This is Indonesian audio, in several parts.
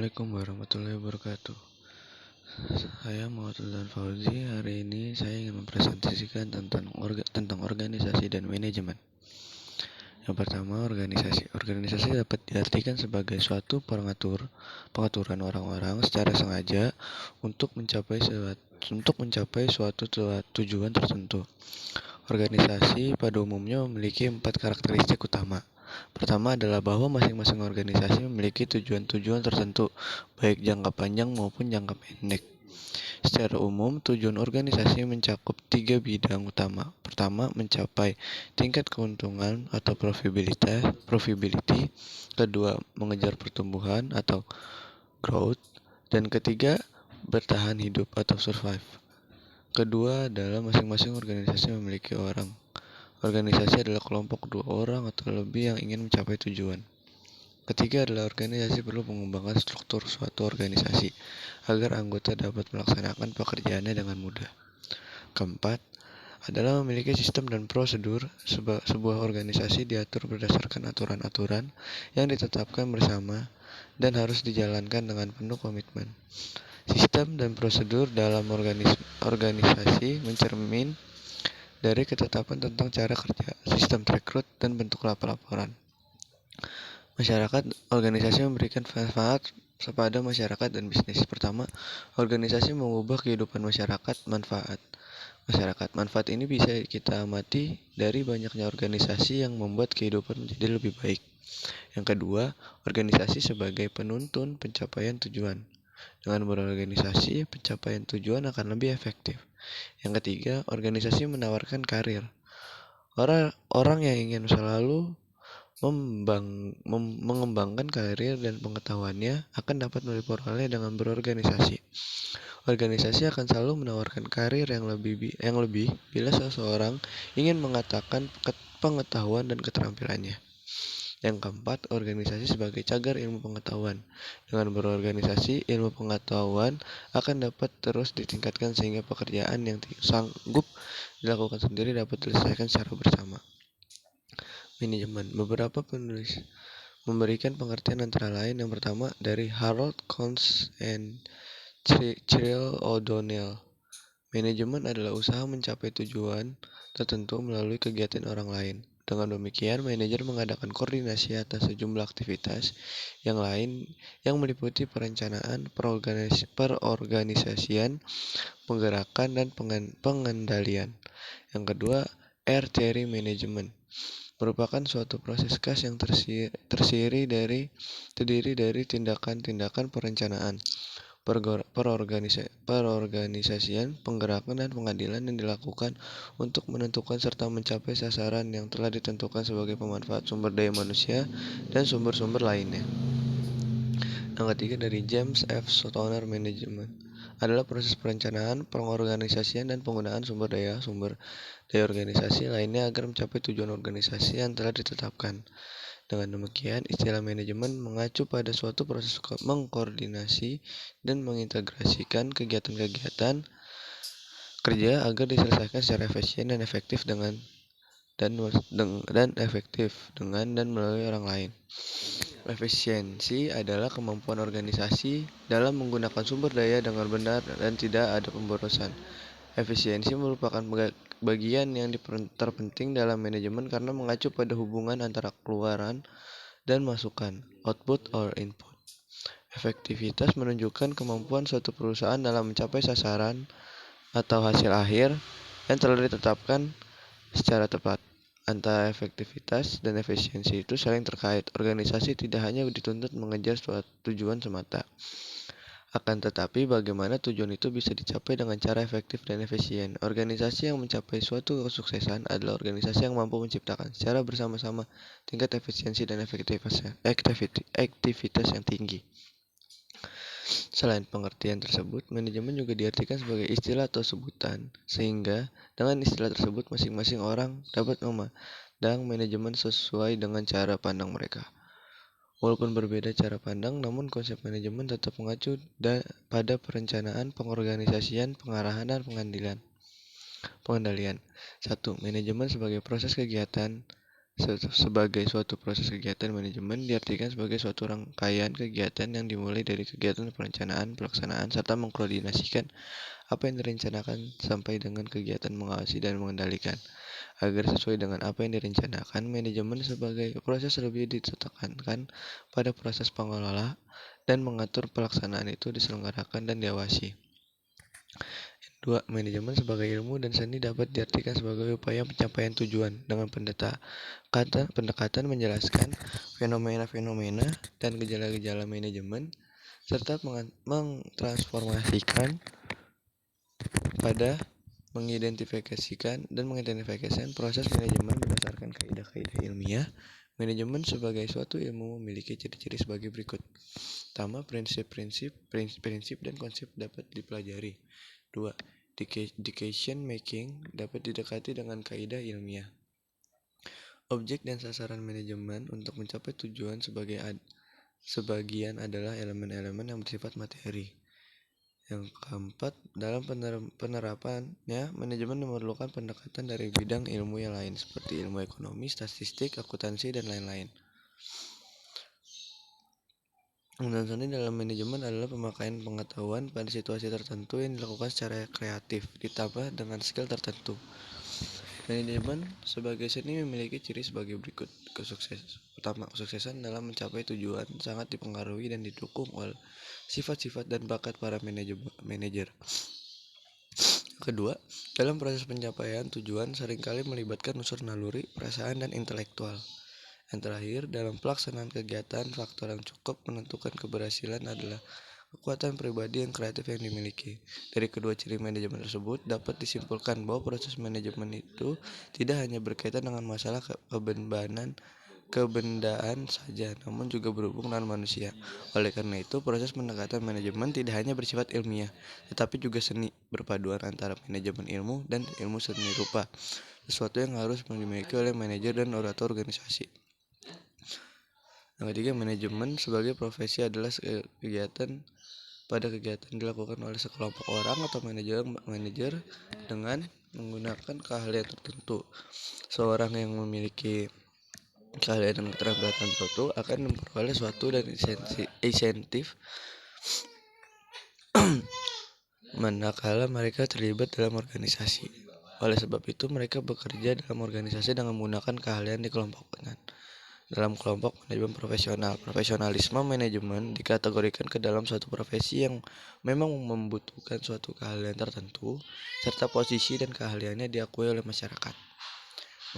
Assalamualaikum warahmatullahi wabarakatuh. Saya Muhammad Fauzi. Hari ini saya ingin mempresentasikan tentang organisasi dan manajemen. Yang pertama, organisasi. Organisasi dapat diartikan sebagai suatu pengaturan orang-orang secara sengaja untuk mencapai suatu tujuan tertentu. Organisasi pada umumnya memiliki 4 karakteristik utama. Pertama adalah bahwa masing-masing organisasi memiliki tujuan-tujuan tertentu, baik jangka panjang maupun jangka pendek. Secara umum, tujuan organisasi mencakup 3 bidang utama. Pertama, mencapai tingkat keuntungan atau profitability. Kedua, mengejar pertumbuhan atau growth. Dan ketiga, bertahan hidup atau survive. Kedua adalah masing-masing organisasi memiliki orang. Organisasi adalah kelompok 2 orang atau lebih yang ingin mencapai tujuan. Ketiga adalah organisasi perlu mengembangkan struktur suatu organisasi agar anggota dapat melaksanakan pekerjaannya dengan mudah. Keempat adalah memiliki sistem dan prosedur. Sebuah organisasi diatur berdasarkan aturan-aturan yang ditetapkan bersama dan harus dijalankan dengan penuh komitmen. Sistem dan prosedur dalam organisasi mencermin dari ketetapan tentang cara kerja, sistem rekrut, dan bentuk laporan. Masyarakat, organisasi memberikan manfaat kepada masyarakat dan bisnis. Pertama, organisasi mengubah kehidupan masyarakat. Manfaat ini bisa kita amati dari banyaknya organisasi yang membuat kehidupan menjadi lebih baik. Yang kedua, organisasi sebagai penuntun pencapaian tujuan. Dengan berorganisasi, pencapaian tujuan akan lebih efektif. Yang ketiga, organisasi menawarkan karir. Orang yang ingin selalu mengembangkan karir dan pengetahuannya akan dapat memperoleh dengan berorganisasi. Organisasi akan selalu menawarkan karir yang lebih bila seseorang ingin mengatakan pengetahuan dan keterampilannya. Yang keempat, organisasi sebagai cagar ilmu pengetahuan. Dengan berorganisasi, ilmu pengetahuan akan dapat terus ditingkatkan sehingga pekerjaan yang sanggup dilakukan sendiri dapat diselesaikan secara bersama. Manajemen. Beberapa penulis memberikan pengertian antara lain. Yang pertama dari Harold Kohns and Cyril O'Donnell. Manajemen adalah usaha mencapai tujuan tertentu melalui kegiatan orang lain. Dengan demikian, manajer mengadakan koordinasi atas sejumlah aktivitas yang lain yang meliputi perencanaan, perorganisasian, penggerakan, dan pengendalian. Yang kedua, R-Theory Management merupakan suatu proses khas yang terdiri dari tindakan-tindakan perencanaan, perorganisasian, penggerakan, dan pengadilan yang dilakukan untuk menentukan serta mencapai sasaran yang telah ditentukan sebagai pemanfaat sumber daya manusia dan sumber-sumber lainnya. Yang ketiga dari James F. Stoner Management adalah proses perencanaan, pengorganisasian, dan penggunaan sumber daya organisasi lainnya agar mencapai tujuan organisasi yang telah ditetapkan. Dengan demikian, istilah manajemen mengacu pada suatu proses mengkoordinasi dan mengintegrasikan kegiatan-kegiatan kerja agar diselesaikan secara efisien dan efektif dengan melalui orang lain. Efisiensi adalah kemampuan organisasi dalam menggunakan sumber daya dengan benar dan tidak ada pemborosan. Efisiensi merupakan bagian yang terpenting dalam manajemen karena mengacu pada hubungan antara keluaran dan masukan, output or input. Efektivitas menunjukkan kemampuan suatu perusahaan dalam mencapai sasaran atau hasil akhir yang telah ditetapkan secara tepat. Antara efektivitas dan efisiensi itu saling terkait. Organisasi tidak hanya dituntut mengejar suatu tujuan semata, akan tetapi bagaimana tujuan itu bisa dicapai dengan cara efektif dan efisien. Organisasi yang mencapai suatu kesuksesan adalah organisasi yang mampu menciptakan secara bersama-sama tingkat efisiensi dan aktivitas yang tinggi. Selain pengertian tersebut, manajemen juga diartikan sebagai istilah atau sebutan, sehingga dengan istilah tersebut masing-masing orang dapat memandang manajemen sesuai dengan cara pandang mereka. Walaupun berbeda cara pandang, namun konsep manajemen tetap mengacu pada perencanaan, pengorganisasian, pengarahan, dan pengendalian. 1. Manajemen sebagai proses kegiatan sebagai suatu proses kegiatan manajemen diartikan sebagai suatu rangkaian kegiatan yang dimulai dari kegiatan perencanaan, pelaksanaan, serta mengkoordinasikan apa yang direncanakan sampai dengan kegiatan mengawasi dan mengendalikan. Agar sesuai dengan apa yang direncanakan, manajemen sebagai proses lebih ditekankan pada proses pengelola dan mengatur pelaksanaan itu diselenggarakan dan diawasi. 2. Manajemen sebagai ilmu dan seni dapat diartikan sebagai upaya pencapaian tujuan dengan pendekatan menjelaskan fenomena-fenomena dan gejala-gejala manajemen serta mengtransformasikan pada mengidentifikasikan proses manajemen berdasarkan kaidah-kaidah ilmiah. Manajemen sebagai suatu ilmu memiliki ciri-ciri sebagai berikut. Pertama, prinsip dan konsep dapat dipelajari. 2. Decision making dapat didekati dengan kaidah ilmiah. Objek dan sasaran manajemen untuk mencapai tujuan sebagian adalah elemen-elemen yang bersifat materi. Yang keempat, dalam penerapannya, manajemen memerlukan pendekatan dari bidang ilmu yang lain seperti ilmu ekonomi, statistik, akuntansi, dan lain-lain. Dan seni dalam manajemen adalah pemakaian pengetahuan pada situasi tertentu yang dilakukan secara kreatif, ditambah dengan skill tertentu. Manajemen sebagai seni memiliki ciri sebagai berikut. Pertama, kesuksesan dalam mencapai tujuan sangat dipengaruhi dan didukung oleh sifat-sifat dan bakat para manajer. Kedua, dalam proses pencapaian tujuan seringkali melibatkan unsur naluri, perasaan, dan intelektual. Yang terakhir, dalam pelaksanaan kegiatan, faktor yang cukup menentukan keberhasilan adalah kekuatan pribadi yang kreatif yang dimiliki. Dari kedua ciri manajemen tersebut, dapat disimpulkan bahwa proses manajemen itu tidak hanya berkaitan dengan masalah kebendaan saja, namun juga berhubung dengan manusia. Oleh karena itu, proses pendekatan manajemen tidak hanya bersifat ilmiah, tetapi juga seni, berpaduan antara manajemen ilmu dan ilmu seni rupa, sesuatu yang harus dimiliki oleh manajer dan orator organisasi. Yang ketiga, manajemen sebagai profesi adalah kegiatan dilakukan oleh sekelompok orang atau manajer dengan menggunakan keahlian tertentu. Seorang yang memiliki keahlian dan keterampilan tertentu akan memperoleh suatu dan insentif manakala mereka terlibat dalam organisasi. Oleh sebab itu, mereka bekerja dalam organisasi dengan menggunakan keahlian di kelompoknya. Dalam kelompok manajemen profesional, profesionalisme manajemen dikategorikan ke dalam suatu profesi yang memang membutuhkan suatu keahlian tertentu, serta posisi dan keahliannya diakui oleh masyarakat.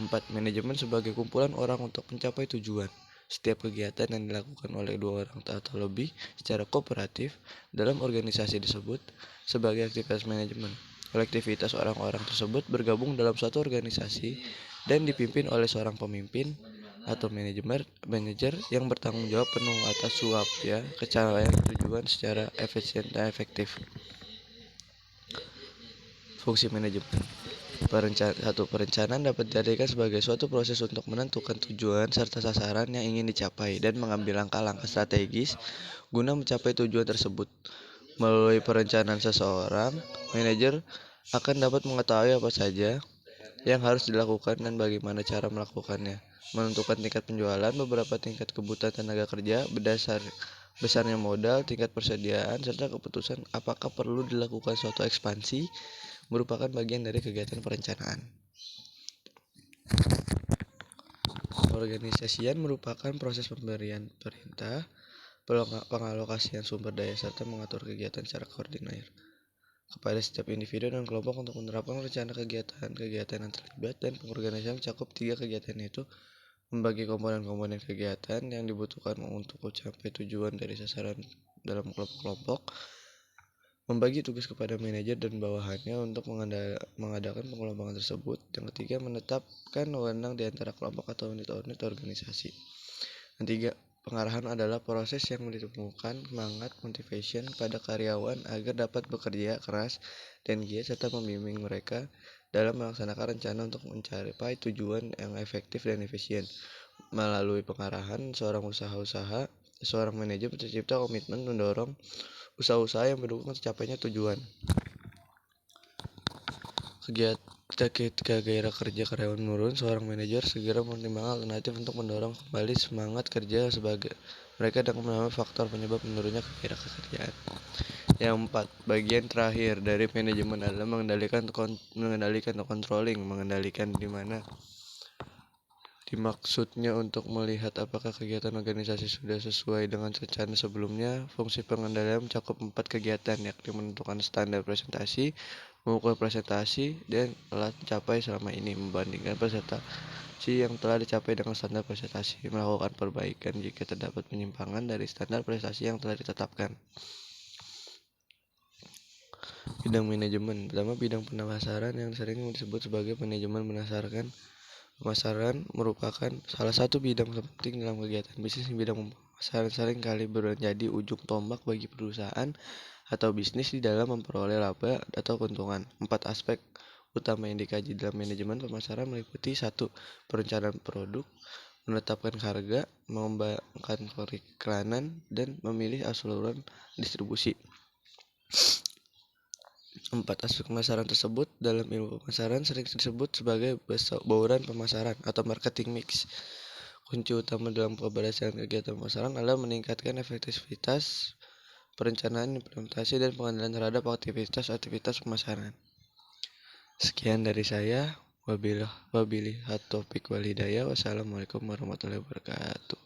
4. Manajemen sebagai kumpulan orang untuk mencapai tujuan. Setiap kegiatan yang dilakukan oleh dua orang atau lebih secara kooperatif dalam organisasi disebut sebagai aktivitas manajemen. Kolektivitas orang-orang tersebut bergabung dalam suatu organisasi dan dipimpin oleh seorang pemimpin atau manajer yang bertanggung jawab penuh atas capaian tujuan secara efisien dan efektif. Fungsi manajemen. Perencanaan dapat diartikan sebagai suatu proses untuk menentukan tujuan serta sasaran yang ingin dicapai dan mengambil langkah-langkah strategis guna mencapai tujuan tersebut. Melalui perencanaan seseorang, manajer akan dapat mengetahui apa saja yang harus dilakukan dan bagaimana cara melakukannya, menentukan tingkat penjualan, beberapa tingkat kebutuhan tenaga kerja, besarnya modal, tingkat persediaan, serta keputusan apakah perlu dilakukan suatu ekspansi merupakan bagian dari kegiatan perencanaan. Organisasian merupakan proses pemberian perintah, pengalokasian sumber daya, serta mengatur kegiatan secara koordinir kepada setiap individu dan kelompok untuk menerapkan rencana kegiatan yang terlibat, dan pengorganisasian mencakup 3 kegiatan, yaitu membagi komponen-komponen kegiatan yang dibutuhkan untuk mencapai tujuan dari sasaran dalam kelompok-kelompok, membagi tugas kepada manajer dan bawahannya untuk mengadakan pengelompokan tersebut. Yang ketiga, menetapkan wewenang di antara kelompok atau unit-unit organisasi. Yang tiga, pengarahan adalah proses yang ditemukan semangat motivation pada karyawan agar dapat bekerja keras dan giat serta membimbing mereka dalam melaksanakan rencana untuk mencapai tujuan yang efektif dan efisien. Melalui pengarahan, seorang manajer tercipta komitmen mendorong usaha-usaha yang mendukung tercapainya tujuan. Ketika gairah kerja karyawan menurun, seorang manajer segera mempertimbangkan alternatif untuk mendorong kembali semangat kerja sebagai mereka dengan menambah faktor penyebab menurunnya gairah kerjaan. Yang 4, bagian terakhir dari manajemen adalah mengendalikan atau controlling, mengendalikan di mana dimaksudnya untuk melihat apakah kegiatan organisasi sudah sesuai dengan rencana sebelumnya. Fungsi pengendalian mencakup 4 kegiatan, yakni menentukan standar presentasi, mengukur presentasi dan telah dicapai selama ini, membandingkan presentasi yang telah dicapai dengan standar presentasi, melakukan perbaikan jika terdapat penyimpangan dari standar prestasi yang telah ditetapkan. Bidang manajemen. Pertama, bidang pemasaran yang sering disebut sebagai manajemen berdasarkan pemasaran merupakan salah satu bidang penting dalam kegiatan bisnis. Bidang pemasaran sering kali menjadi ujung tombak bagi perusahaan atau bisnis di dalam memperoleh laba atau keuntungan. 4 aspek utama yang dikaji dalam manajemen pemasaran meliputi 1. Perencanaan produk, menetapkan harga, mengembangkan periklanan, dan memilih saluran distribusi. 4 aspek pemasaran tersebut dalam ilmu pemasaran sering disebut sebagai bauran pemasaran atau marketing mix. Kunci utama dalam keberhasilan kegiatan pemasaran adalah meningkatkan efektivitas perencanaan, implementasi, dan pengendalian terhadap aktivitas pemasaran. Sekian dari saya. Wabillahi taufiq wal hidayah. Wassalamualaikum warahmatullahi wabarakatuh.